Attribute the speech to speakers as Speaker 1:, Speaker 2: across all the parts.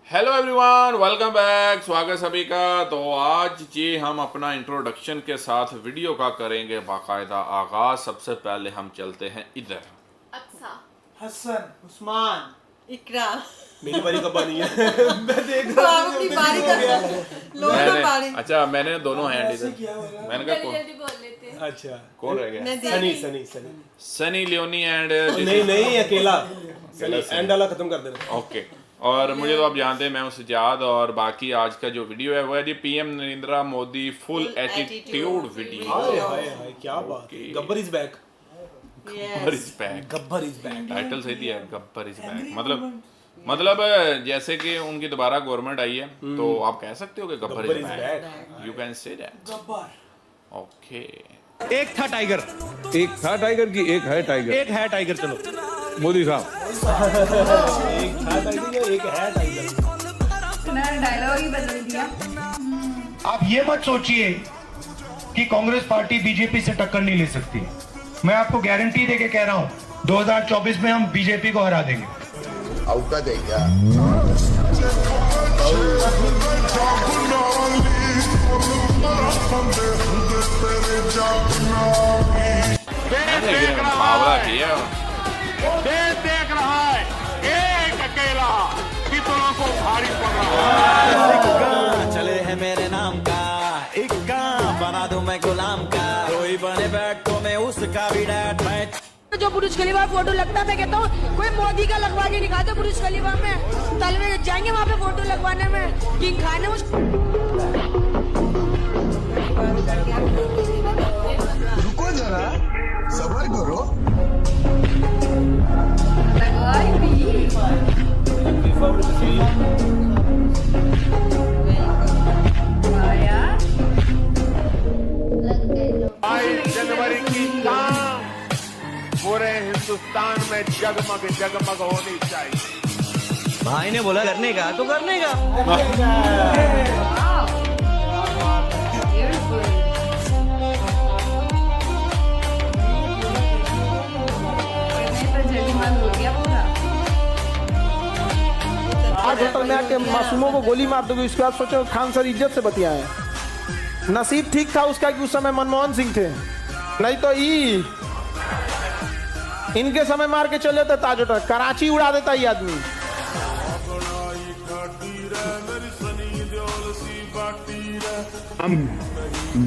Speaker 1: Hello everyone, welcome back. स्वागत सभी का। तो आज जी हम अपना इंट्रोडक्शन के साथ वीडियो का करेंगे बाकायदा आगाज। सबसे पहले हम चलते हैं इधर।
Speaker 2: अच्छा,
Speaker 3: हसन, उस्मान,
Speaker 2: इकरा।
Speaker 3: मेरी बारी कब आनी है? मैं देख रहा हूँ
Speaker 2: अपनी बारी का लोग ना बारी।
Speaker 1: अच्छा, मैंने दोनों हैंड इधर। मैंने कहा
Speaker 2: जल्दी बोल लेते हैं।
Speaker 3: अच्छा,
Speaker 1: कौन रह गया?
Speaker 3: सनी
Speaker 1: सनी लियोनी एंड
Speaker 3: नहीं अकेला सनी एंड वाला खत्म कर देना।
Speaker 1: ओके। और मुझे तो आप जानते हैं, मैं हूं सजाद। और बाकी आज का जो वीडियो है वो है जी PM Narendra Modi full attitude video.
Speaker 3: Hi hi hi, क्या बात है। Gabbar is back.
Speaker 1: Gabbar is back title सही दिया है, गब्बर इज बैक। मतलब जैसे कि उनकी दोबारा गवर्नमेंट आई है तो आप कह सकते हो कि Gabbar is back. You can say that.
Speaker 3: Gabbar.
Speaker 1: Okay.
Speaker 4: एक था टाइगर की एक है टाइगर चलो मोदी साहब।
Speaker 3: एक था टाइगर, एक है टाइगर।
Speaker 2: डायलॉग ही बदल दिया।
Speaker 5: आप ये मत सोचिए कि कांग्रेस पार्टी बीजेपी से टक्कर नहीं ले सकती। मैं आपको गारंटी देके कह रहा हूं 2024 में हम बीजेपी को हरा देंगे।
Speaker 6: औकात है क्या?
Speaker 4: देख रहा है एक अकेला कितनों को भारी पड़ रहा है।
Speaker 7: चले है मेरे नाम का इक्का बना दूं मैं गुलाम का। कोई बने बैठ तो मैं उसका भी डैड। मैं
Speaker 8: जो बुर्ज खलीफा फोटो लगता है, मैं कहता हूँ कोई मोदी का लगवा के दिखा दो बुर्ज खलीफा में। तलवे जाएंगे वहाँ पे फोटो लगवाने में, किंग खाने में।
Speaker 6: रुको जरा, सबर करो।
Speaker 4: जनवरी की शाम पूरे हिंदुस्तान में जगमग होनी चाहिए।
Speaker 7: भाई ने बोला करने का तो करने का।
Speaker 9: आज होटल में आके मासूमों को गोली मार दोगे, इसके बाद सोचो खान सर इज्जत से बतियाए। नसीब ठीक था उसका कि उस समय मनमोहन सिंह थे, नहीं तो इनके समय मार के चले थे ताज होटल, कराची उड़ा देता ये आदमी।
Speaker 4: हम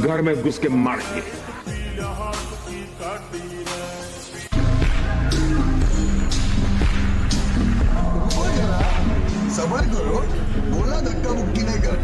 Speaker 4: घर में घुस के मारेंगे।
Speaker 6: सबर करो, बोला धक्का मुक्की नहीं कर।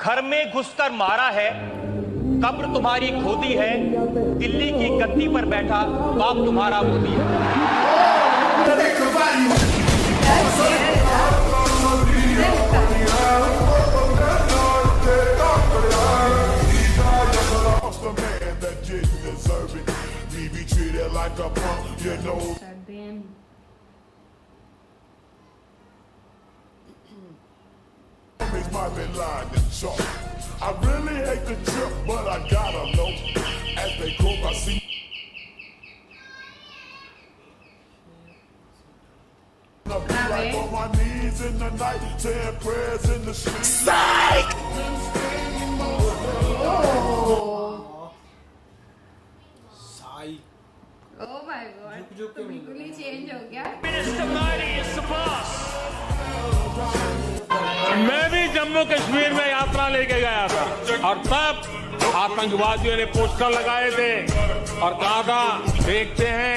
Speaker 10: घर में घुसकर मारा है, कब्र तुम्हारी खोदी है, दिल्ली की गद्दी पर बैठा बाप तुम्हारा मोदी है।
Speaker 11: I really hate the trip, but I gotta know as they croak I see. I'll be like on my knees in the night, saying prayers in the street. Psych!
Speaker 2: Oh my God, तो बिल्कुल ही change हो गया।
Speaker 4: मैं भी जम्मू कश्मीर में यात्रा लेके गया था और तब आतंकवादियों ने पोस्टर लगाए थे और कहा था देखते हैं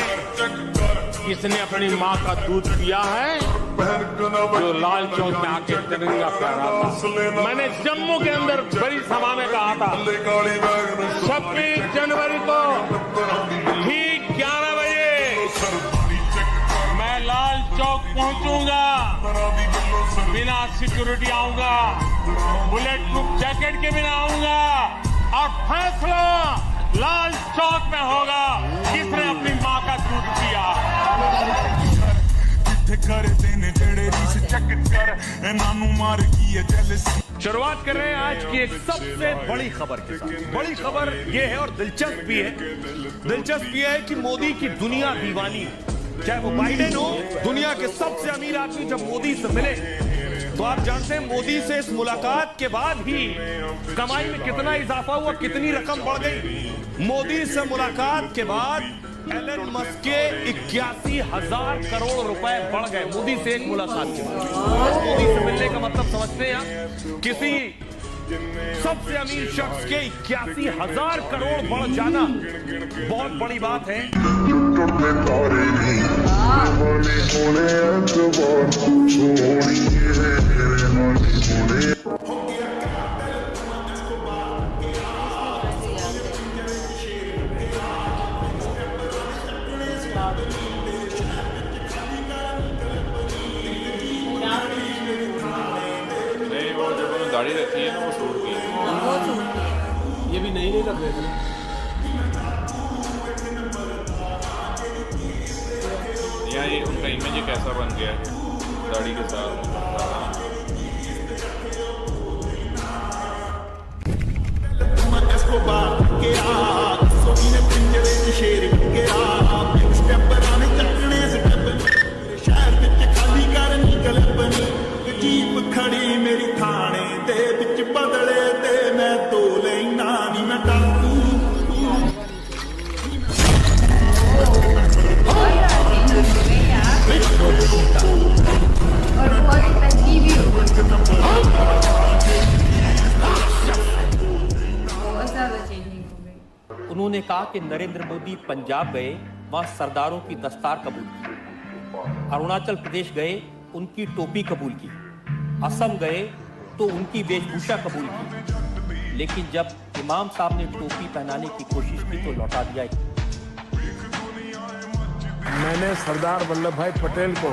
Speaker 4: किसने अपनी माँ का दूध पिया है, जो लाल चौक में आके तिरंगा फहरा था। मैंने जम्मू के अंदर बड़ी सभा में कहा था 26 जनवरी को ठीक 11 बजे मैं लाल चौक पहुंचूंगा, बिना सिक्योरिटी आऊंगा, बुलेट प्रूफ जैकेट के बिना आऊंगा और फैसला लाल चौक में होगा किसने अपनी माँ का दूध पिया। शुरुआत कर रहे हैं आज की एक सबसे बड़ी खबर के साथ। बड़ी खबर यह है और दिलचस्प भी है, दिलचस्प यह है कि मोदी की दुनिया दीवानी, चाहे वो बाइडेन हो, दुनिया के सबसे अमीर आदमी जब मोदी से मिले तो आप जानते हैं मोदी से इस मुलाकात के बाद ही कमाई में कितना इजाफा हुआ, कितनी रकम बढ़ गई। मोदी से मुलाकात के बाद एलन मस्क के 81,000 करोड़ रुपए बढ़ गए मोदी से एक मुलाकात के बाद। मोदी से मिलने का मतलब समझते हैं आप, किसी सबसे अमीर शख्स के 81,000 करोड़ बढ़ जाना बहुत बड़ी बात है।
Speaker 1: नहीं, वो जब उन्होंने दाढ़ी रखी है ना वो सूट की है।
Speaker 3: ये भी नहीं रख रहे थे।
Speaker 1: यहाँ ये उनका इमेज कैसा बन गया है दाढ़ी के साथ।
Speaker 11: खड़ी मेरी थाने दे बिच बदले ते मैं तो लेना नहीं मैं डाकू।
Speaker 2: और बहुत तंगी भी हो गई, बहुत ज्यादा चेंजिंग हो गई।
Speaker 10: उन्होंने कहा कि नरेंद्र मोदी पंजाब गए, वहां सरदारों की दस्तार कबूल की, अरुणाचल प्रदेश गए, उनकी टोपी कबूल की, असम गए तो उनकी वेशभूषा कबूल की, लेकिन जब इमाम साहब ने टोपी पहनाने की कोशिश की तो लौटा दिया।
Speaker 4: मैंने सरदार वल्लभ भाई पटेल को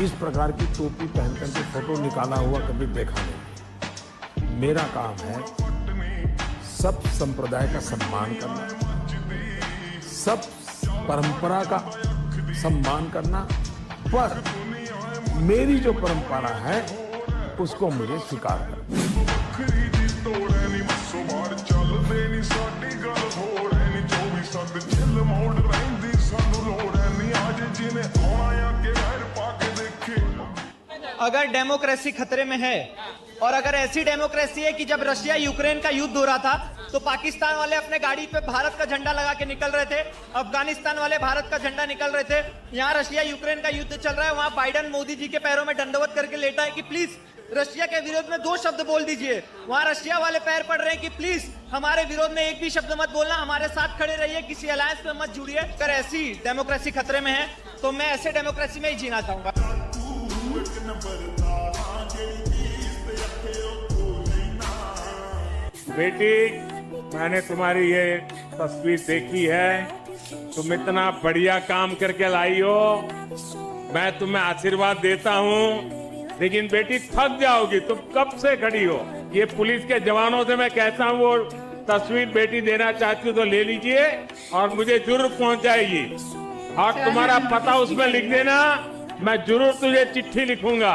Speaker 4: इस प्रकार की टोपी पहनकर के फोटो निकाला हुआ कभी देखा नहीं। मेरा काम है सब संप्रदाय का सम्मान करना, सब परंपरा का सम्मान करना, पर मेरी जो परंपरा है उसको मुझे स्वीकार करना।
Speaker 10: अगर डेमोक्रेसी खतरे में है और अगर ऐसी डेमोक्रेसी है कि जब रशिया यूक्रेन का युद्ध हो रहा था तो पाकिस्तान वाले अपने गाड़ी पे भारत का झंडा लगा के निकल रहे थे, अफगानिस्तान वाले भारत का झंडा निकल रहे थे, यहाँ रशिया यूक्रेन का युद्ध चल रहा है, वहां बाइडेन मोदी जी के पैरों में दंडवत करके लेटा है कि प्लीज रशिया के विरोध में 2 शब्द बोल दीजिए। वहां रशिया वाले पैर पड़ रहे हैं कि प्लीज हमारे विरोध में एक भी शब्द मत बोलना, हमारे साथ खड़े रहिए, किसी अलायंस में मत जुड़िए। अगर ऐसी डेमोक्रेसी खतरे में है तो मैं ऐसे डेमोक्रेसी में ही जीना चाहूंगा।
Speaker 4: बेटी, मैंने तुम्हारी ये तस्वीर देखी है, तुम इतना बढ़िया काम करके लाई हो, मैं तुम्हें आशीर्वाद देता हूँ, लेकिन बेटी थक जाओगी, तुम कब से खड़ी हो। ये पुलिस के जवानों से मैं कहता हूँ वो तस्वीर बेटी देना चाहती हो तो ले लीजिए और मुझे जरूर पहुंचाएगी, और तुम्हारा पता उसमें लिख देना, मैं जरूर तुझे चिट्ठी लिखूंगा।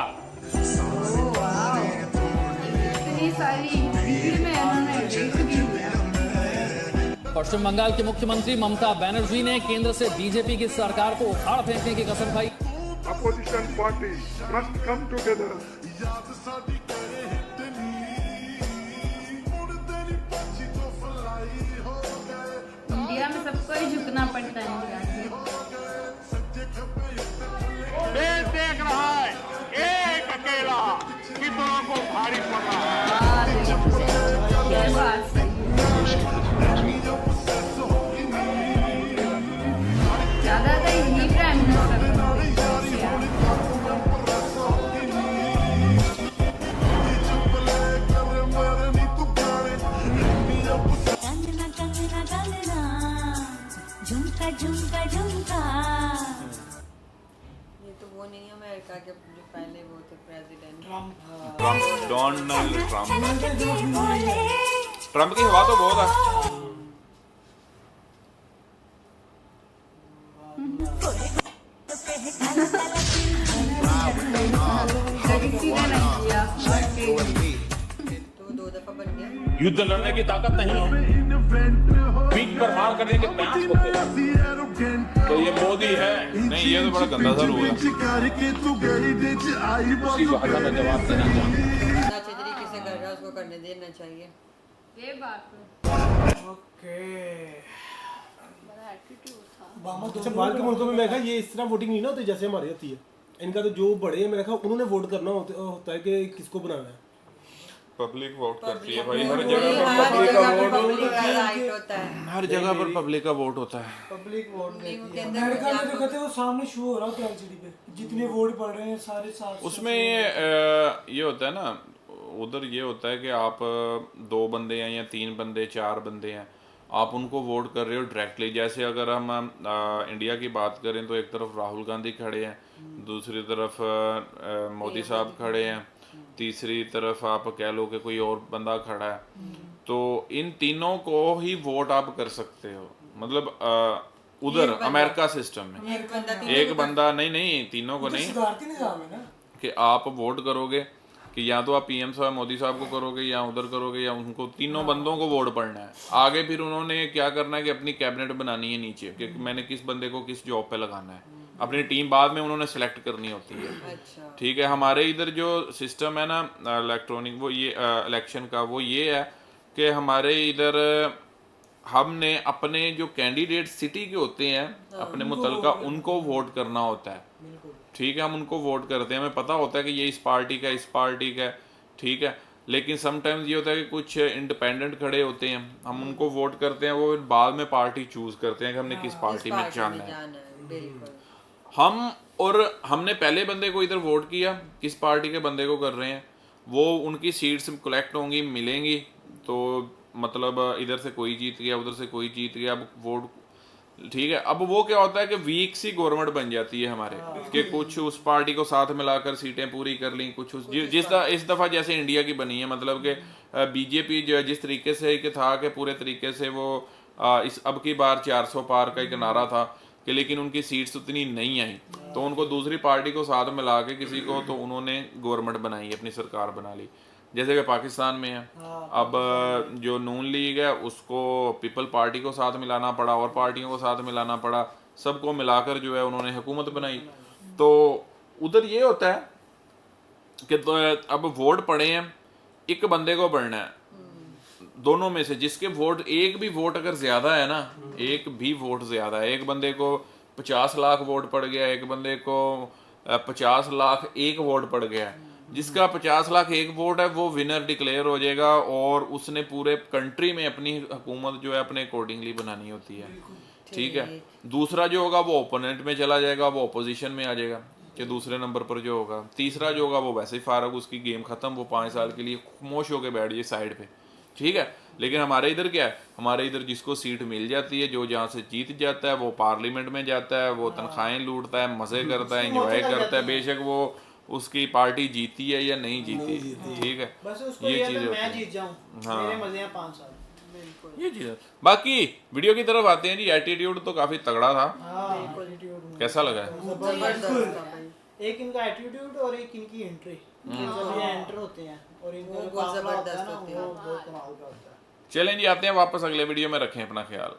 Speaker 12: पश्चिम बंगाल के मुख्यमंत्री ममता बनर्जी ने केंद्र से बीजेपी की सरकार को उखाड़ फेंकने की कसम खाई।
Speaker 11: Opposition party must come together.
Speaker 2: India में सबको ही झुकना पड़ता है इंडिया
Speaker 4: देश देख रहा है एक अकेला कितनों को भारी पड़ रहा है।
Speaker 2: ज्यादातर यही प्राइम मिनिस्टर
Speaker 13: झुमका झुमका झुमका।
Speaker 14: ये तो वो नहीं है अमेरिका के जो पहले वो थे प्रेसिडेंट
Speaker 1: डोनाल्ड ट्रम्प की हवा तो बहुत है।
Speaker 14: तो 2 दफा बन गया।
Speaker 4: युद्ध लड़ने की ताकत नहीं है, पीठ पर मार करने के प्रयास होते हैं। तो ये मोदी है
Speaker 1: नहीं, ये तो बड़ा गंदा सा रूल है।
Speaker 4: उसी भाषा में जवाब देना चाहूँगा।
Speaker 14: अच्छे तरीके से कर रहा है, उसको करने देना चाहिए।
Speaker 2: ये बात है।
Speaker 3: अच्छा, बाहर के मुल्कों में मैं कहा ये इस तरह वोटिंग नहीं ना होती जैसे हमारी होती है। इनका तो जो बड़े हैं मैंने कहा उन्होंने वोट करना होता है कि किसको बनाना है।
Speaker 1: पब्लिक वोट करती है भाई, हर जगह पर पब्लिक का वोट होता है, हर जगह पर पब्लिक का वोट होता है।
Speaker 15: पब्लिक वोट देती है। अमेरिका में जो कहते हैं वो सामने शो हो रहा होता है एलसीडी पे, जितने वोट पड़ रहे हैं सारे साथ।
Speaker 1: उसमें ये होता है ना, उधर ये होता है कि आप 2 बंदे हैं या 3 बंदे 4 बंदे हैं, आप उनको वोट कर रहे हो डायरेक्टली। जैसे अगर हम इंडिया की बात करें तो एक तरफ राहुल गांधी खड़े हैं, दूसरी तरफ मोदी साहब खड़े हैं, तीसरी तरफ आप कह लो कि कोई और बंदा खड़ा है, तो इन तीनों को ही वोट आप कर सकते हो। मतलब उधर अमेरिका सिस्टम में एक बंदा नहीं, तीनों को नहीं, कि आप वोट करोगे कि या तो आप पीएम साहब मोदी साहब को करोगे या उधर करोगे या उनको, तीनों बंदों को वोट पड़ना है। आगे फिर उन्होंने क्या करना है कि अपनी कैबिनेट बनानी है नीचे, कि मैंने किस बंदे को किस जॉब पे लगाना है, अपनी टीम बाद में उन्होंने सेलेक्ट करनी होती है। ठीक है, हमारे इधर जो सिस्टम है ना इलेक्ट्रॉनिक, वो ये इलेक्शन का, वो ये है कि हमारे इधर हमने अपने जो कैंडिडेट सिटी के होते हैं अपने मुतलका, उनको वोट करना होता है। ठीक है, हम उनको वोट करते हैं, हमें पता होता है कि ये इस पार्टी का, इस पार्टी का है। ठीक है, लेकिन समटाइम्स ये होता है कि कुछ इंडिपेंडेंट खड़े होते हैं, हम उनको वोट करते हैं, वो बाद में पार्टी चूज करते हैं कि हमने किस पार्टी में जाना है। हमने पहले बंदे को इधर वोट किया, किस पार्टी के बंदे को कर रहे हैं, वो उनकी सीट्स कलेक्ट होंगी, मिलेंगी, तो मतलब इधर से कोई जीत गया, उधर से कोई जीत गया, अब वोट। ठीक है, अब वो क्या होता है कि वीक सी गवर्नमेंट बन जाती है हमारे, कि कुछ उस पार्टी को साथ मिलाकर सीटें पूरी कर ली, कुछ उस इस दफा जैसे इंडिया की बनी है, मतलब कि बीजेपी जो जिस तरीके से कि था कि पूरे तरीके से वो इस अब की बार 400 पार का एक नारा था कि, लेकिन उनकी सीट्स उतनी नहीं आई, तो उनको दूसरी पार्टी को साथ मिला के किसी को, तो उन्होंने गवर्नमेंट बनाई, अपनी सरकार बना ली, जैसे कि पाकिस्तान में है। अब जो नून लीग है उसको पीपल पार्टी को साथ मिलाना पड़ा और पार्टियों को साथ मिलाना पड़ा, सबको मिलाकर जो है उन्होंने हुकूमत बनाई। तो उधर ये होता है कि तो अब वोट पड़े हैं, एक बंदे को बढ़ना है, दोनों में से जिसके वोट, एक भी वोट अगर ज्यादा है ना, एक भी वोट ज्यादा है, एक बंदे को 50 लाख वोट पड़ गया, एक बंदे को 50 लाख 1 वोट पड़ गया, जिसका 50 लाख 1 वोट है वो विनर डिक्लेयर हो जाएगा, और उसने पूरे कंट्री में अपनी हुकूमत जो है अपने अकॉर्डिंगली बनानी होती है। ठीक है, दूसरा जो होगा वो ओपोनेंट में चला जाएगा, वो अपोजिशन में आ जाएगा कि दूसरे नंबर पर जो होगा, तीसरा जो होगा वो वैसे ही फारग, उसकी गेम खत्म, वो 5 साल के लिए खामोश होकर बैठ जाए साइड पे। ठीक है, लेकिन हमारे इधर क्या है, हमारे इधर जिसको सीट मिल जाती है, जो जहाँ से जीत जाता है, वो पार्लियामेंट में जाता है, वो तनख्वाहें लूटता है, मजे करता है, एंजॉय करता है, बेशक वो उसकी पार्टी जीती है या नहीं जीती। ठीक है, ये चीज
Speaker 15: मैं जीत जाऊं, मेरे मजे हैं 5 साल,
Speaker 1: ये चीज है। बाकी वीडियो की तरफ आते हैं जी। एटीट्यूड तो काफी तगड़ा था, कैसा लगा?
Speaker 15: एक इनका एटीट्यूड और एक इनकी एंट्री, जब ये एंटर होते हैं और इनका जबरदस्त होते हैं, वो बहुत कमाल का होता है।
Speaker 1: चलें जी, आते हैं वापस अगले वीडियो में, रखें अपना ख्याल।